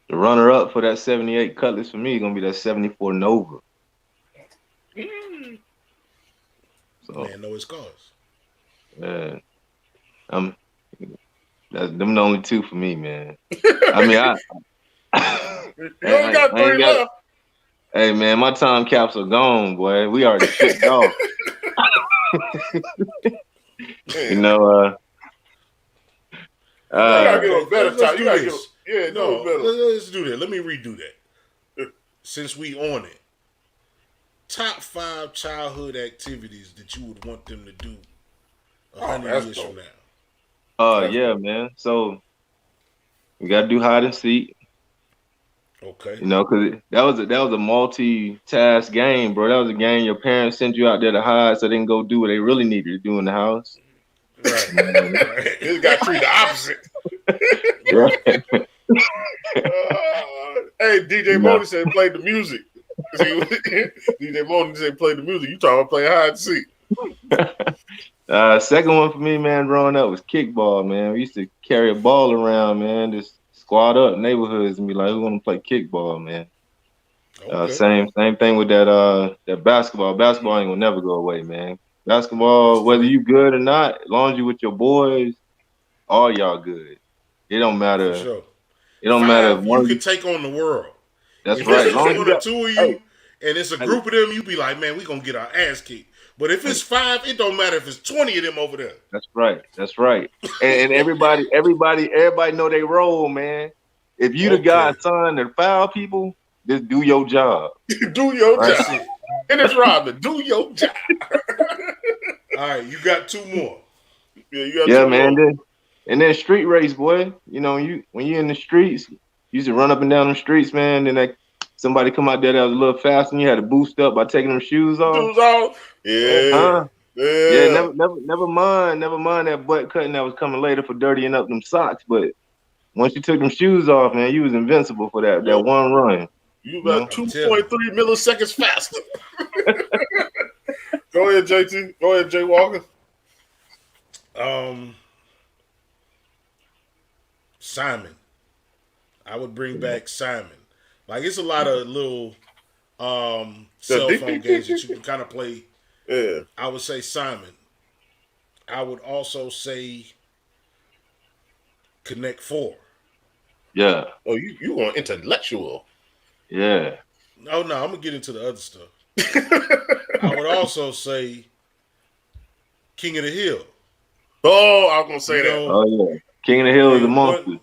The runner-up for that 78 Cutlass for me is going to be that 74 Nova. So, Man, know his cars. Yeah. Them the only 2 for me, man. I mean, you only got 3 left. Hey, man, my time capsule gone, boy. We already shipped off. You know, you gotta get a better time. Let's do that. Let me redo that. Since we on it, top 5 childhood activities that you would want them to do 100 years from now. Yeah, man. So we gotta do hide and seek. Okay. You know, because that was a multi-task game, bro. That was a game your parents sent you out there to hide so they can go do what they really needed to do in the house. Right. This got treated the opposite. Hey, DJ Moni said play the music. DJ Moni said play the music. You talking about playing hide and seek. Second one for me, man, growing up was kickball, man. We used to carry a ball around, man, just squad up neighborhoods and be like, we want to play kickball, man. Okay. Same thing with that basketball. Basketball ain't gonna never go away, man. Basketball, whether you good or not, as long as you with your boys, all y'all good. It don't matter. For sure. It don't matter. You can take on the world. That's if right. If it's one or 2 of you, and it's a group of them, you be like, man, we gonna get our ass kicked. But if it's 5, it don't matter if it's 20 of them over there. That's right. And everybody know they role, man. If you the guy, son, that foul people, just do your job. Do your job. And it's Robin. Do your job. All right, you got 2 more. Yeah, you got 2 man. more. And then street race, boy. You know, when you in the streets, you used to run up and down the streets, man. Then somebody come out there that was a little faster, and you had to boost up by taking them shoes off. Yeah. Yeah. Never mind that butt cutting that was coming later for dirtying up them socks. But once you took them shoes off, man, you was invincible for that one run. You about 2.3 milliseconds faster. Go ahead, JT. Go ahead, Jay Walker. Simon. I would bring back Simon. Like, it's a lot of little cell phone games that you can kind of play. Yeah. I would say Simon. I would also say Connect 4. Yeah. Oh, you want intellectual. Yeah. Oh, no, I'm going to get into the other stuff. I would also say King of the Hill. Oh, I was going to say that. Oh, yeah. King of the Hill is a monster.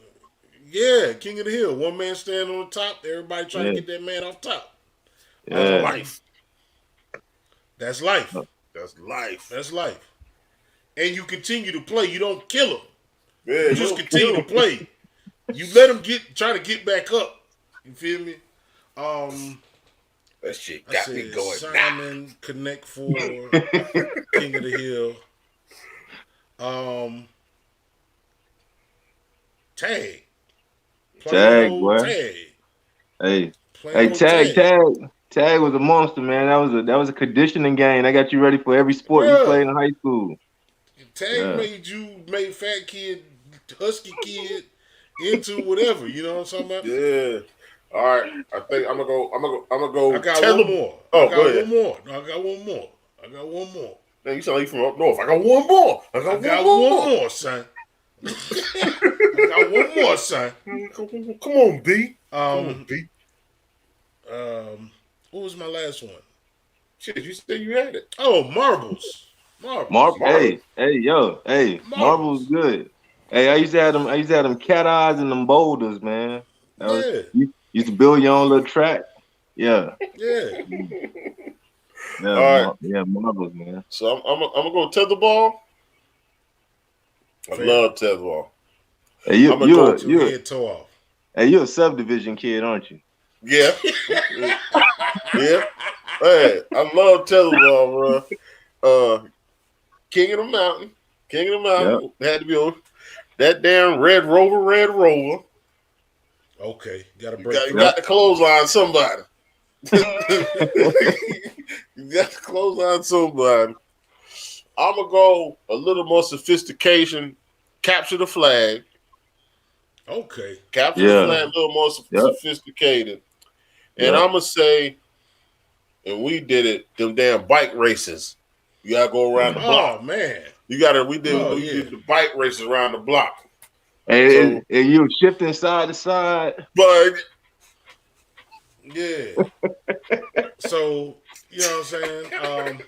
Yeah, King of the Hill. One man standing on the top, everybody trying to get that man off top. Yeah. That's life. That's life. That's life. That's life. And you continue to play. You don't kill him. Yeah, you just continue to play. You let him try to get back up. You feel me? That shit got me going. Simon, now. Connect 4, King of the Hill. Tag. Tag, Plain old boy. tag. Hey, Plain old tag was a monster, man. That was a conditioning game. That got you ready for every sport you played Bruh, in high school. tag made fat kid, husky kid into whatever. You know what I'm talking about? Yeah. All right. I think I'm gonna go. I got tether. one more. Oh, I got go ahead. one more. No, I got one more. I got one more. Man, you sound like you from up north. I got one more. I got one more, son. I got one more, son. Come on, B. Come on, B. What was my last one? Shit, you said you had it. Oh, marbles. Marbles. Hey, Marvel's Marbles. good. Hey, I used to have them cat eyes and them boulders, man. Yeah. You used to build your own little track. Yeah. Yeah. Yeah, All right. Marvels, man. So I'm gonna go tetherball. I love tetherball. Hey, I'm gonna go to head toe off. Hey, you're a subdivision kid, aren't you? Yeah. Yeah. Hey, I love tetherball, bro. King of the Mountain. Yep. Had to be on that damn Red Rover. Okay, gotta break. You got to clothesline somebody. You got to clothesline somebody. I'm gonna go a little more sophistication. Capture the flag. Okay. Capture the flag, a little more sophisticated. And I'm gonna say, and we did it. Them damn bike races. You gotta go around the block. Oh man. We did the bike races around the block. Hey, so, you shifting side to side. But yeah. So, you know what I'm saying?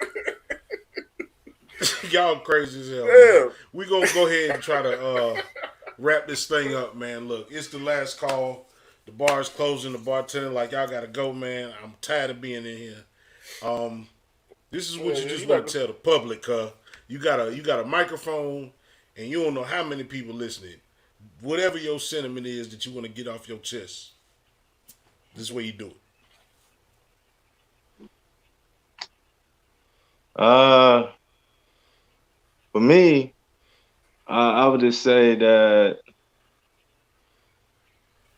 Y'all crazy as hell. Yeah. We gonna go ahead and try to wrap this thing up, man. Look, it's the last call. The bar is closing. The bartender like, y'all gotta go, man. I'm tired of being in here. This is what you just want to tell the public, you got a microphone and you don't know how many people listening. Whatever your sentiment is that you want to get off your chest, this is where you do it. For me, I would just say that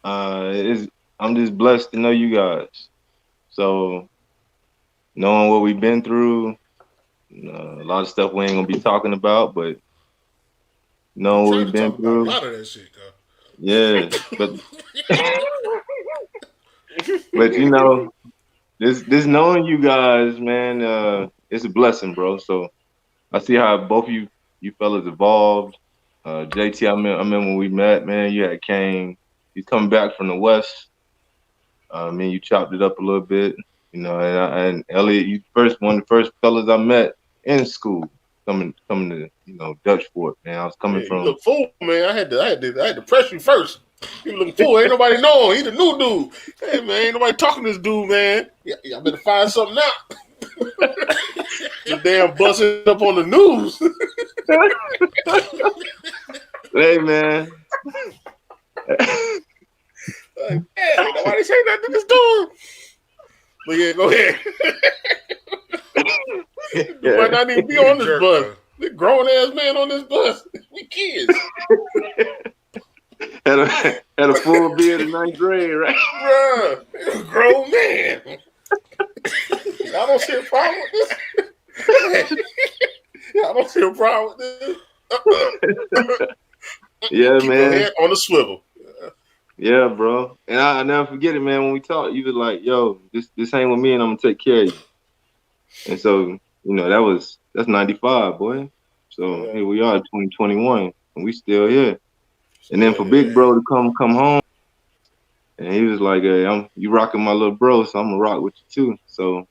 I'm just blessed to know you guys. So knowing what we've been through, a lot of stuff we ain't gonna be talking about, but knowing what we've been through. A lot of that shit, girl. Yeah, but you know, this knowing you guys, man, it's a blessing, bro. So I see how both you fellas evolved. JT, I remember when we met, man. You had Kane. He's coming back from the West. You chopped it up a little bit, you know. And Elliot, you one of the first fellas I met in school, coming to Dutch Fort, man. I was coming from. You look fool, man. I had to press you first. You looking fool. Ain't nobody know him. He the new dude. Hey man, ain't nobody talking to this dude, man. Y'all better find something out. The damn busting up on the news. Hey man. Like, ain't nobody say nothing to this dude. But yeah, go ahead. You might not even be on this bus. The grown ass man on this bus. We kids. Had a full beard in 9th grade, right? Bruh, grown man. I don't see a problem with this. I don't see a problem with this. Yeah, keep man. Your head on the swivel. Yeah, bro. And I never forget it, man. When we talked, you was like, "Yo, this ain't with me, and I'm gonna take care of you." And so, that's 95, boy. So here we are, 2021, and we still here. And then for Big Bro to come home, and he was like, "Hey, you rocking my little bro, so I'm gonna rock with you too." So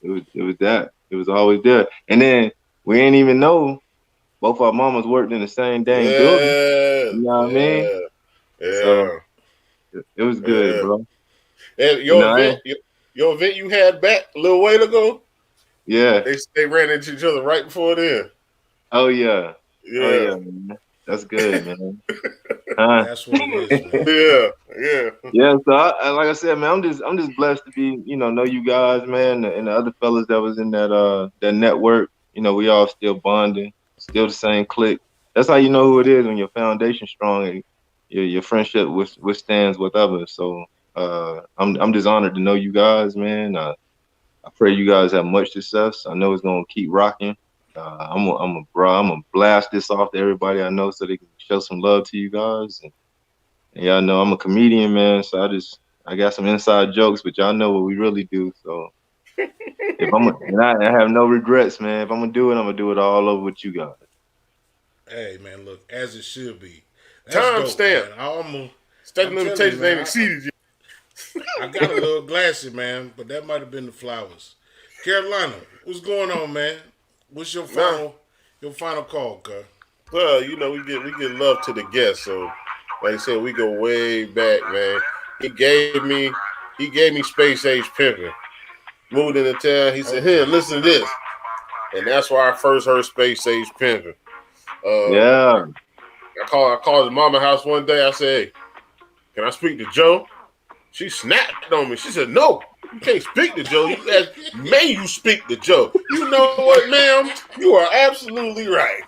it was that. It was always there. And then we ain't even know both our mamas worked in the same dang building. You know what I mean? Yeah. So it was good, bro. And your event you had back a little while ago. Yeah. They ran into each other right before then. Oh yeah. Yeah. Oh yeah, man. That's good, man. That's what it is, man. Yeah. So like I said, man, I'm just blessed to be, know you guys, man, and the other fellas that was in that network. We all still bonding, still the same clique. That's how you know who it is when your foundation's strong and your friendship withstands whatever. So I'm just honored to know you guys, man. I pray you guys have much success. I know it's gonna keep rocking. I'm gonna blast this off to everybody I know so they can show some love to you guys. And y'all know I'm a comedian, man. So I got some inside jokes, but y'all know what we really do. So and I have no regrets, man. If I'm gonna do it all over with you guys. Hey man, look, as it should be. Timestamp. Statute I'm limitations you, ain't exceeded yet. I got a little glassy, man, but that might have been the flowers. Carolina, what's going on, man? What's your final call, cuz? Well, you know, we get love to the guests, so like I said, we go way back, man. He gave me Space Age Pimpin'. Moved into town, he said, "Here, listen to this," and that's where I first heard Space Age Pimpin'. Yeah. I called his mama house one day. I said, "Hey, can I speak to Joe?" She snapped on me. She said, "No, you can't speak to Joe. You asked, may you speak to Joe?" You know what, ma'am? You are absolutely right.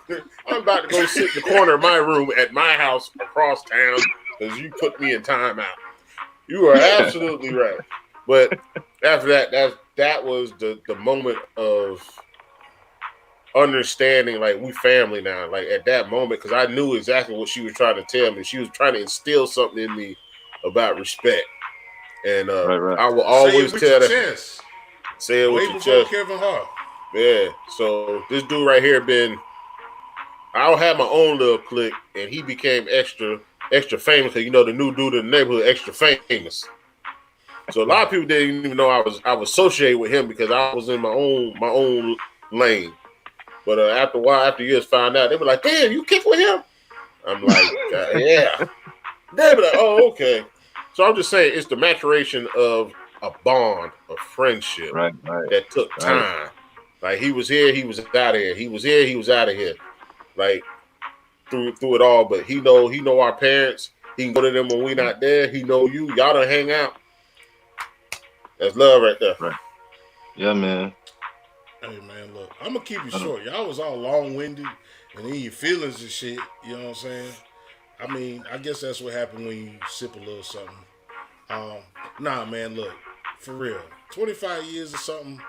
I'm about to go sit in the corner of my room at my house across town because you put me in timeout. You are absolutely right. But after that was the moment of understanding, like, we family now. Like, at that moment, because I knew exactly what she was trying to tell me. She was trying to instill something in me about respect. And right. I will always tell that. Say it with your chest. Kevin Hart. Yeah. So this dude right here I don't have my own little clique, and he became extra famous because, you know, the new dude in the neighborhood, extra famous. So a lot of people didn't even know I was associated with him because I was in my own lane. But after a while, after years, found out, they were like, "Damn, you kick with him?" I'm like, "Yeah." They be like, "Oh, okay." So I'm just saying, it's the maturation of a bond, a friendship that took time. Like, he was here, he was out of here. He was here, he was out of here. Like, through it all. But he know our parents. He can go to them when we not there. He know you. Y'all done hang out. That's love right there. Right. Yeah, man. Hey man, look, I'm gonna keep it short. Y'all was all long-winded and in your feelings and shit. You know what I'm saying? I mean, I guess that's what happened when you sip a little something. Nah, man, look, for real. 25 years or something.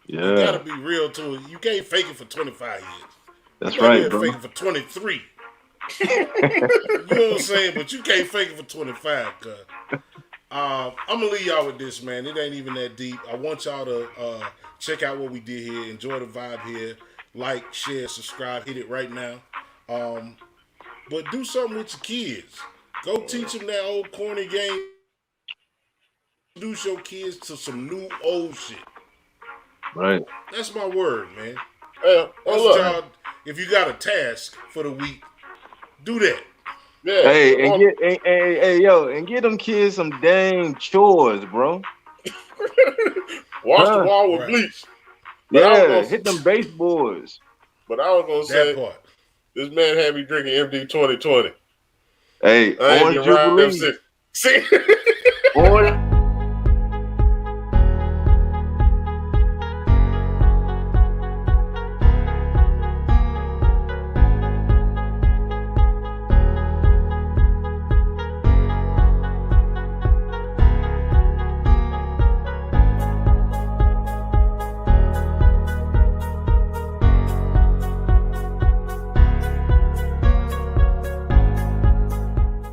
Yeah. You gotta be real to it. You can't fake it for 25 years. That's right, bro. Fake it for 23. You know what I'm saying? But you can't fake it for 25, cuz. I'm gonna leave y'all with this, man. It ain't even that deep. I want y'all to check out what we did here. Enjoy the vibe here. Like, share, subscribe. Hit it right now. But do something with your kids. Go teach them that old corny game. Introduce your kids to some new old shit. Right. That's my word, man. If you got a task for the week, do that. Yeah. Hey, and get them kids some dang chores, bro. Wash the wall with bleach. But hit them baseboards. But I was gonna say, part. This man had me drinking MD 2020. Hey, Orange Jubilee. See? Orange